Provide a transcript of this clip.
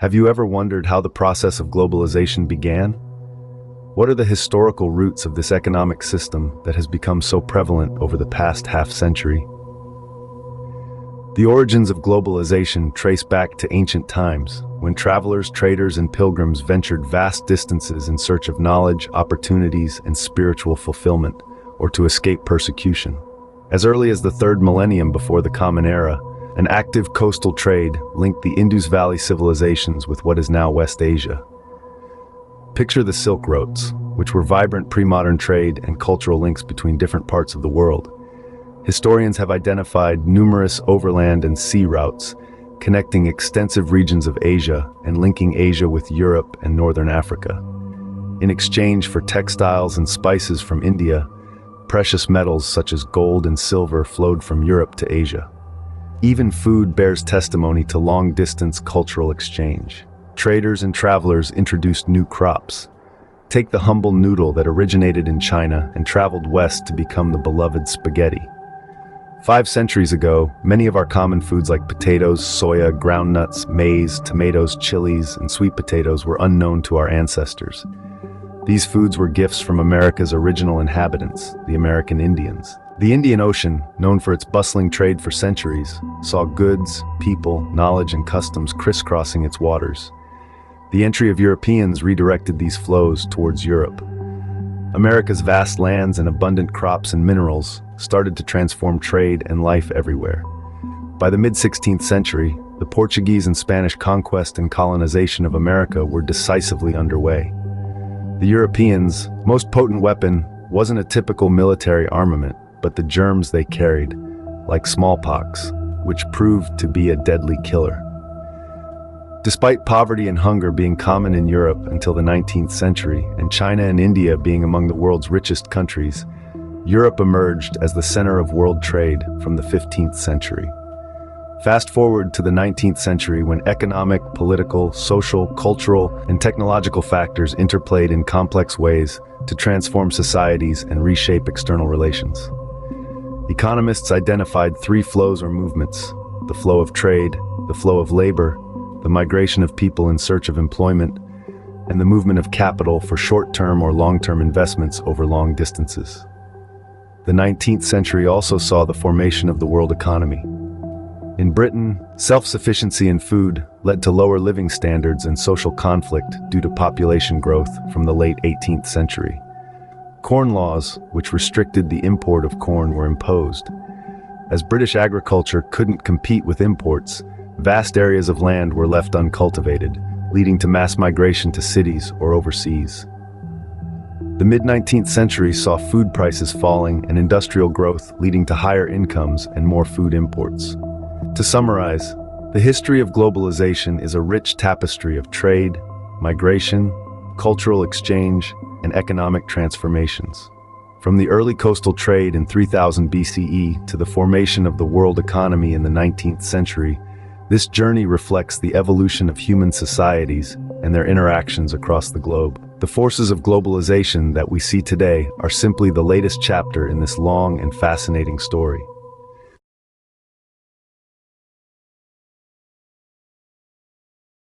Have you ever wondered how the process of globalization began? What are the historical roots of this economic system that has become so prevalent over the past half-century? The origins of globalization trace back to ancient times, when travelers, traders, and pilgrims ventured vast distances in search of knowledge, opportunities, and spiritual fulfillment, or to escape persecution. As early as the 3rd millennium before the Common Era, an active coastal trade linked the Indus Valley civilizations with what is now West Asia. Picture the Silk Routes, which were vibrant pre-modern trade and cultural links between different parts of the world. Historians have identified numerous overland and sea routes, connecting extensive regions of Asia and linking Asia with Europe and northern Africa. In exchange for textiles and spices from India, precious metals such as gold and silver flowed from Europe to Asia. Even food bears testimony to long-distance cultural exchange. Traders and travelers introduced new crops. Take the humble noodle that originated in China and traveled west to become the beloved spaghetti. 5 centuries ago, many of our common foods like potatoes, soya, groundnuts, maize, tomatoes, chilies, and sweet potatoes were unknown to our ancestors. These foods were gifts from America's original inhabitants, the American Indians. The Indian Ocean, known for its bustling trade for centuries, saw goods, people, knowledge, and customs crisscrossing its waters. The entry of Europeans redirected these flows towards Europe. America's vast lands and abundant crops and minerals started to transform trade and life everywhere. By the mid-16th century, the Portuguese and Spanish conquest and colonization of America were decisively underway. The Europeans' most potent weapon wasn't a typical military armament, but the germs they carried, like smallpox, which proved to be a deadly killer. Despite poverty and hunger being common in Europe until the 19th century, and China and India being among the world's richest countries, Europe emerged as the center of world trade from the 15th century. Fast forward to the 19th century when economic, political, social, cultural, and technological factors interplayed in complex ways to transform societies and reshape external relations. Economists identified 3 flows or movements: the flow of trade, the flow of labor, the migration of people in search of employment, and the movement of capital for short-term or long-term investments over long distances. The 19th century also saw the formation of the world economy. In Britain, self-sufficiency in food led to lower living standards and social conflict due to population growth from the late 18th century. Corn laws, which restricted the import of corn, were imposed. As British agriculture couldn't compete with imports, vast areas of land were left uncultivated, leading to mass migration to cities or overseas. The mid-19th century saw food prices falling and industrial growth leading to higher incomes and more food imports. To summarize, the history of globalization is a rich tapestry of trade, migration, cultural exchange, and economic transformations. From the early coastal trade in 3000 BCE to the formation of the world economy in the 19th century, this journey reflects the evolution of human societies and their interactions across the globe. The forces of globalization that we see today are simply the latest chapter in this long and fascinating story.